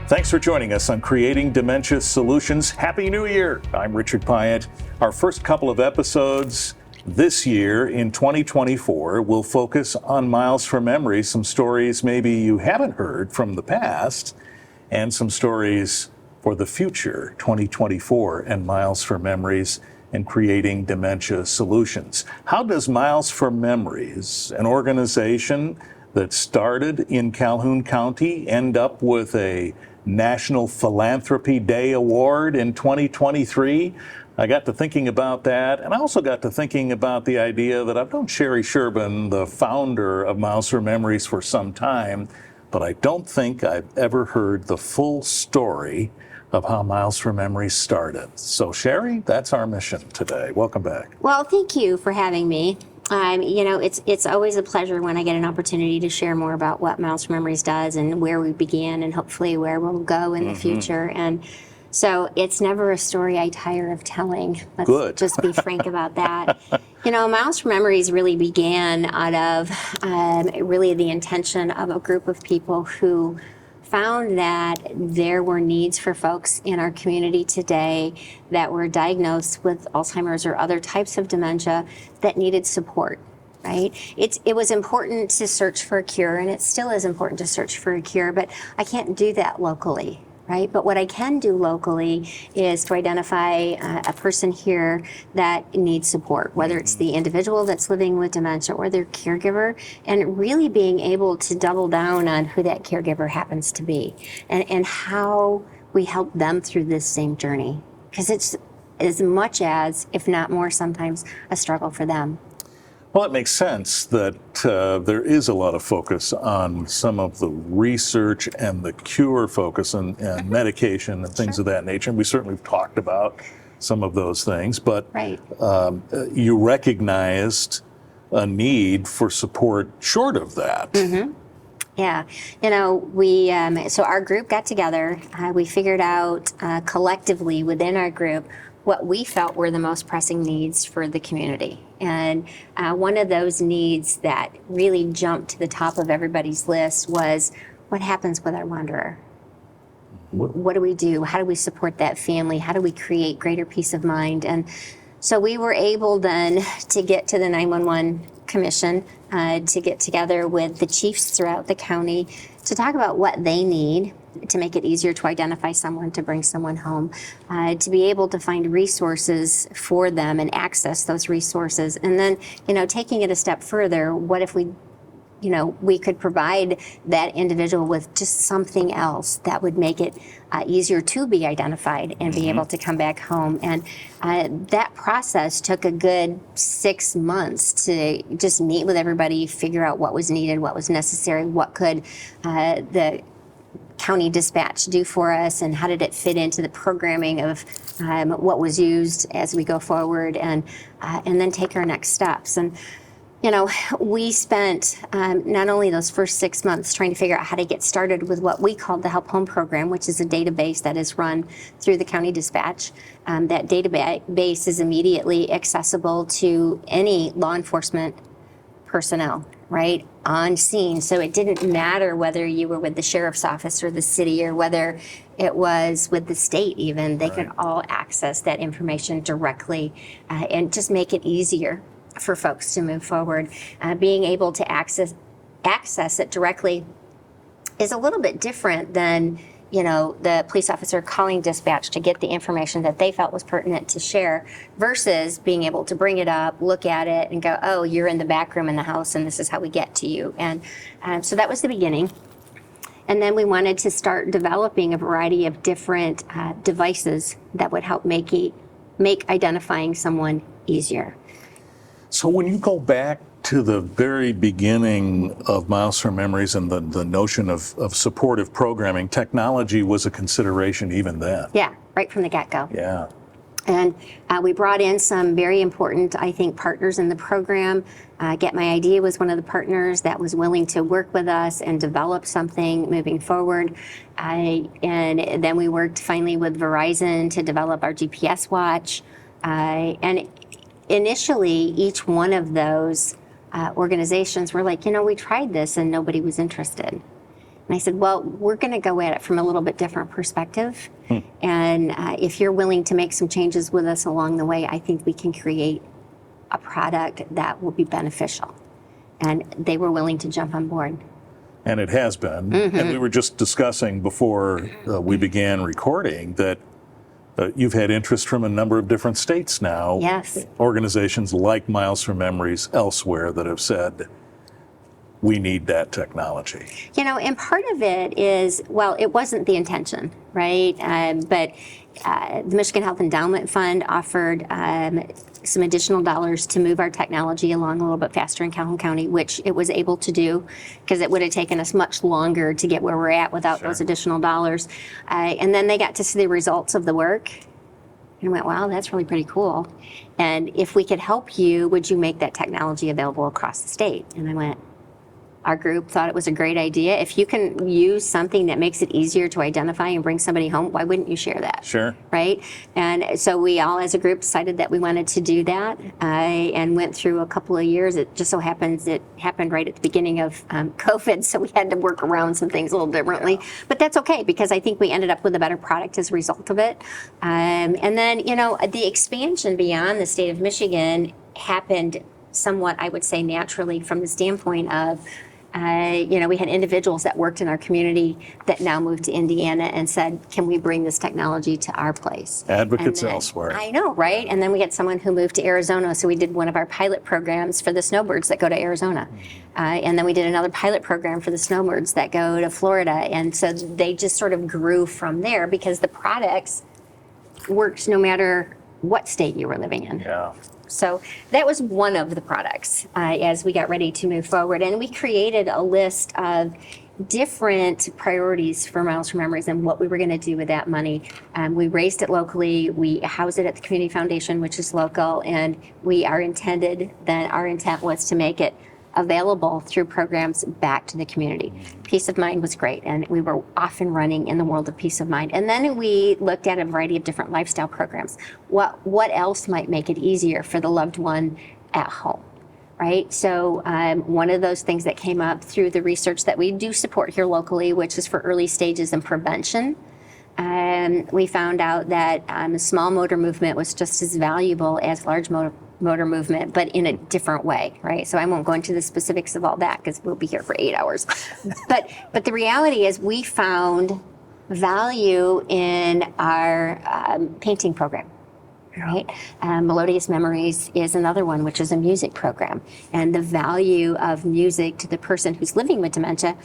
Thanks for joining us on Creating Dementia Solutions. Happy New Year. I'm Richard Pyatt. Our first couple of episodes this year in 2024 will focus on Miles for Memories, some stories maybe you haven't heard from the past, and some stories for the future, 2024, and Miles for Memories and Creating Dementia Solutions. How does Miles for Memories, an organization that started in Calhoun County, end up with a National Philanthropy Day Award in 2023? I got to thinking about that, and I also got to thinking about the idea that I've known Sherry Sherbin, the founder of Miles for Memories, for some time, but I don't think I've ever heard the full story of how Miles for Memories started. So Sherry, that's our mission today. Welcome back. Well, thank you for having me. It's always a pleasure when I get an opportunity to share more about what Miles for Memories does and where we began and hopefully where we'll go in the future. And so it's never a story I tire of telling. Let's just be frank about that. Miles for Memories really began out of really the intention of a group of people who found that there were needs for folks in our community today that were diagnosed with Alzheimer's or other types of dementia that needed support, right? It was important to search for a cure, and it still is important to search for a cure, but I can't do that locally, right? But what I can do locally is to identify a person here that needs support, whether it's the individual that's living with dementia or their caregiver, and really being able to double down on who that caregiver happens to be and how we help them through this same journey. Because it's as much as, if not more sometimes, a struggle for them. Well, it makes sense that there is a lot of focus on some of the research and the cure focus and medication and things of that nature. And we certainly have talked about some of those things, but you recognized a need for support short of that. Mm-hmm. Yeah, so our group got together. We figured out collectively within our group what we felt were the most pressing needs for the community. And one of those needs that really jumped to the top of everybody's list was, what happens with our wanderer? What do we do? How do we support that family? How do we create greater peace of mind? And so we were able then to get to the 911 Commission, to get together with the chiefs throughout the county to talk about what they need to make it easier to identify someone, to bring someone home, to be able to find resources for them and access those resources. And then, taking it a step further, what if we could provide that individual with just something else that would make it easier to be identified and be able to come back home. And that process took a good 6 months to just meet with everybody, figure out what was needed, what was necessary, what could the county dispatch do for us, and how did it fit into the programming of what was used as we go forward, and then take our next steps. And we spent not only those first 6 months trying to figure out how to get started with what we called the Help Home program, which is a database that is run through the county dispatch. That database is immediately accessible to any law enforcement personnel, right, on scene. So it didn't matter whether you were with the sheriff's office or the city, or whether it was with the state even. They could all access that information directly and just make it easier for folks to move forward. Being able to access it directly is a little bit different than the police officer calling dispatch to get the information that they felt was pertinent to share, versus being able to bring it up, look at it, and go, oh, you're in the back room in the house, and this is how we get to you. And so that was the beginning. And then we wanted to start developing a variety of different devices that would help make identifying someone easier. So when you go back to the very beginning of Miles for Memories and the notion of supportive programming, technology was a consideration even then. Yeah, right from the get-go. Yeah. And we brought in some very important, I think, partners in the program. Get My Idea was one of the partners that was willing to work with us and develop something moving forward. And then we worked finally with Verizon to develop our GPS watch. And initially, each one of those organizations were like, we tried this and nobody was interested. And I said, well, we're going to go at it from a little bit different perspective. And if you're willing to make some changes with us along the way, I think we can create a product that will be beneficial. And they were willing to jump on board. And it has been. And we were just discussing before we began recording that you've had interest from a number of different states now. Yes. Organizations like Miles for Memories elsewhere that have said, we need that technology. You know, and part of it is, well, it wasn't the intention, right? But the Michigan Health Endowment Fund offered some additional dollars to move our technology along a little bit faster in Calhoun County, which it was able to do because it would have taken us much longer to get where we're at without those additional dollars. And then they got to see the results of the work and went, wow, that's really pretty cool. And if we could help you, would you make that technology available across the state? And I went, our group thought it was a great idea. If you can use something that makes it easier to identify and bring somebody home, why wouldn't you share that? Sure. Right? And so we all as a group decided that we wanted to do that and went through a couple of years. It just so happens it happened right at the beginning of COVID, so we had to work around some things a little differently. But that's okay because I think we ended up with a better product as a result of it. And then, you know, the expansion beyond the state of Michigan happened somewhat, I would say, naturally from the standpoint of you know, we had individuals that worked in our community that now moved to Indiana and said, can we bring this technology to our place? Advocates elsewhere. I know, right? And then we had someone who moved to Arizona, so we did one of our pilot programs for the snowbirds that go to Arizona. And then we did another pilot program for the snowbirds that go to Florida. And so they just sort of grew from there because the products worked no matter what state you were living in. Yeah. So that was one of the products as we got ready to move forward. And we created a list of different priorities for Miles for Memories and what we were going to do with that money. We raised it locally. We housed it at the Community Foundation, which is local. And our intent was to make it available through programs back to the community. Peace of Mind was great, and we were off and running in the world of Peace of Mind. And then we looked at a variety of different lifestyle programs. What else might make it easier for the loved one at home, right? So one of those things that came up through the research that we do support here locally, which is for early stages and prevention, we found out that small motor movement was just as valuable as large motor movement, but in a different way, right? So I won't go into the specifics of all that because we'll be here for 8 hours. But the reality is we found value in our painting program, right? Melodious Memories is another one, which is a music program. And the value of music to the person who's living with dementia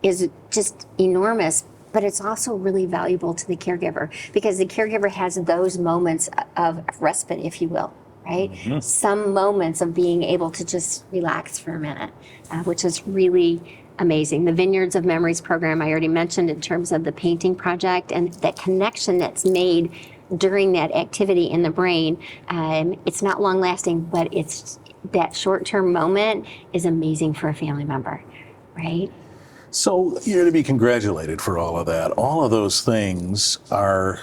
is just enormous, but it's also really valuable to the caregiver because the caregiver has those moments of respite, if you will. Right? Mm-hmm. Some moments of being able to just relax for a minute, which is really amazing. The Vineyards of Memories program I already mentioned in terms of the painting project and that connection that's made during that activity in the brain. It's not long lasting, but it's that short-term moment is amazing for a family member, right? So you're to be congratulated for all of that. All of those things are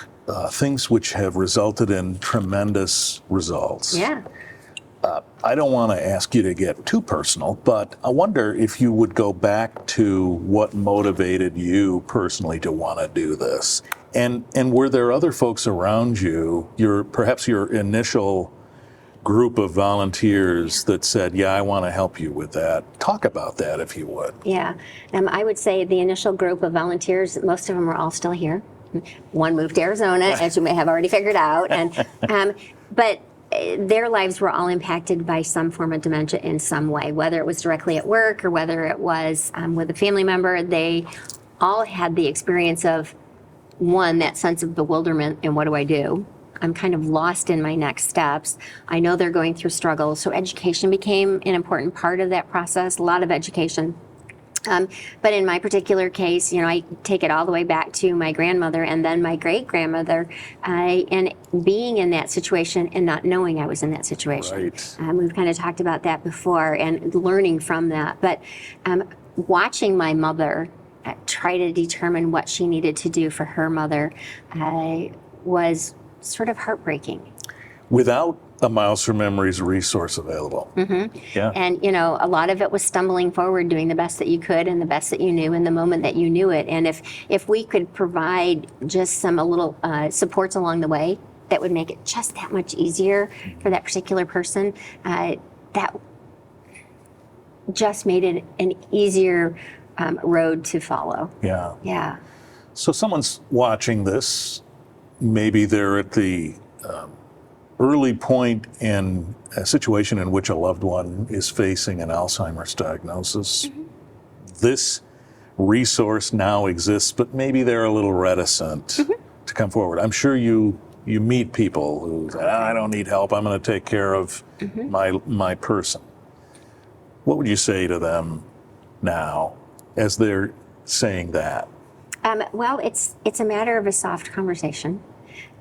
things which have resulted in tremendous results. Yeah. I don't want to ask you to get too personal, but I wonder if you would go back to what motivated you personally to want to do this. And were there other folks around you, perhaps your initial group of volunteers that said, yeah, I want to help you with that? Talk about that if you would. Yeah. I would say the initial group of volunteers, most of them are all still here. One moved to Arizona, as you may have already figured out, but their lives were all impacted by some form of dementia in some way, whether it was directly at work or whether it was with a family member. They all had the experience of, one, that sense of bewilderment and what do I do? I'm kind of lost in my next steps. I know they're going through struggles, so education became an important part of that process, a lot of education. But in my particular case, I take it all the way back to my grandmother and then my great-grandmother, and being in that situation and not knowing I was in that situation. Right. We've kind of talked about that before and learning from that. But watching my mother try to determine what she needed to do for her mother was sort of heartbreaking. Without a Miles for Memories resource available. Yeah. And, you know, a lot of it was stumbling forward, doing the best that you could and the best that you knew in the moment that you knew it. And if we could provide just some a little supports along the way that would make it just that much easier for that particular person, that just made it an easier road to follow. Yeah. Yeah. So someone's watching this, maybe they're at the early point in a situation in which a loved one is facing an Alzheimer's diagnosis. This resource now exists, but maybe they're a little reticent to come forward. I'm sure you meet people who say, I don't need help, I'm going to take care of my person. What would you say to them now as they're saying that? Well, it's a matter of a soft conversation.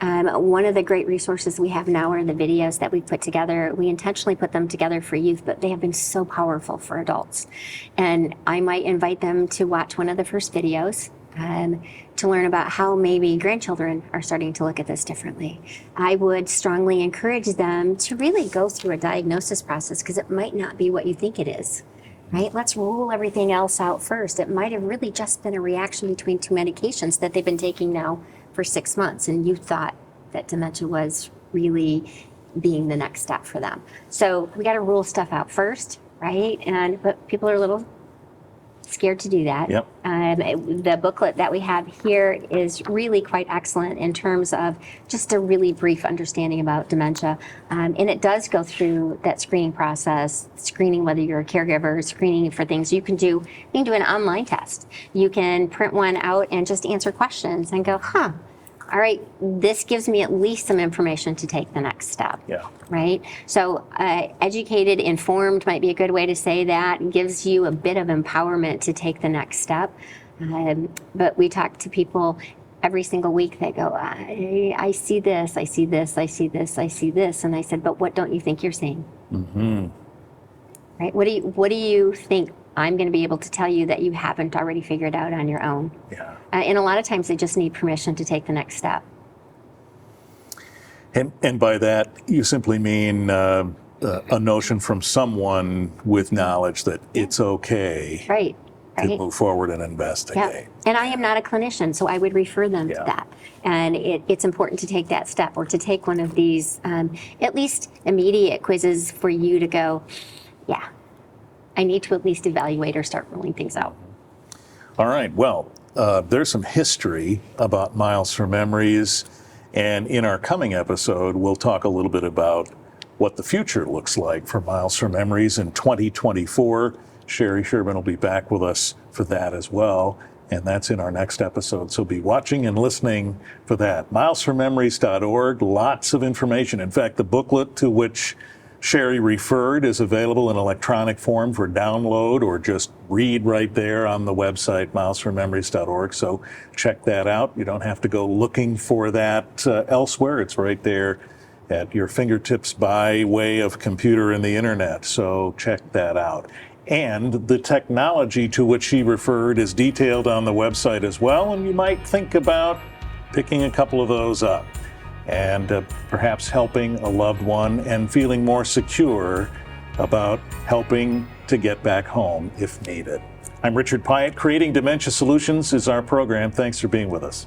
One of the great resources we have now are the videos that we put together. We intentionally put them together for youth, but they have been so powerful for adults. And I might invite them to watch one of the first videos to learn about how maybe grandchildren are starting to look at this differently. I would strongly encourage them to really go through a diagnosis process, because it might not be what you think it is. Right? Let's rule everything else out first. It might have really just been a reaction between two medications that they've been taking now for 6 months, and you thought that dementia was really being the next step for them. So we got to rule stuff out first, right? But people are a little scared to do that. Yep. The booklet that we have here is really quite excellent in terms of just a really brief understanding about dementia. And it does go through that screening process, screening whether you're a caregiver, screening for things. You can do an online test. You can print one out and just answer questions and go, all right, this gives me at least some information to take the next step. Yeah. Right? So educated, informed might be a good way to say that. It gives you a bit of empowerment to take the next step. But we talk to people every single week. They go, I see this, I see this, I see this, I see this. And I said, but what don't you think you're seeing? Right? What do you think I'm going to be able to tell you that you haven't already figured out on your own? Yeah. And a lot of times they just need permission to take the next step. And by that, you simply mean a notion from someone with knowledge that it's okay Right. to move forward and investigate. Yeah. And I am not a clinician, so I would refer them to that. And it's important to take that step, or to take one of these at least immediate quizzes for you to go, yeah, I need to at least evaluate or start ruling things out. All right. Well, there's some history about Miles for Memories. And in our coming episode, we'll talk a little bit about what the future looks like for Miles for Memories in 2024. Sherry Sherman will be back with us for that as well. And that's in our next episode. So be watching and listening for that. MilesForMemories.org, lots of information. In fact, the booklet to which Sherry referred is available in electronic form for download, or just read right there on the website, MilesForMemories.org. So check that out. You don't have to go looking for that elsewhere. It's right there at your fingertips by way of computer and the internet. So check that out. And the technology to which she referred is detailed on the website as well, and you might think about picking a couple of those up and perhaps helping a loved one and feeling more secure about helping to get back home if needed. I'm Richard Pyatt. Creating Dementia Solutions is our program. Thanks for being with us.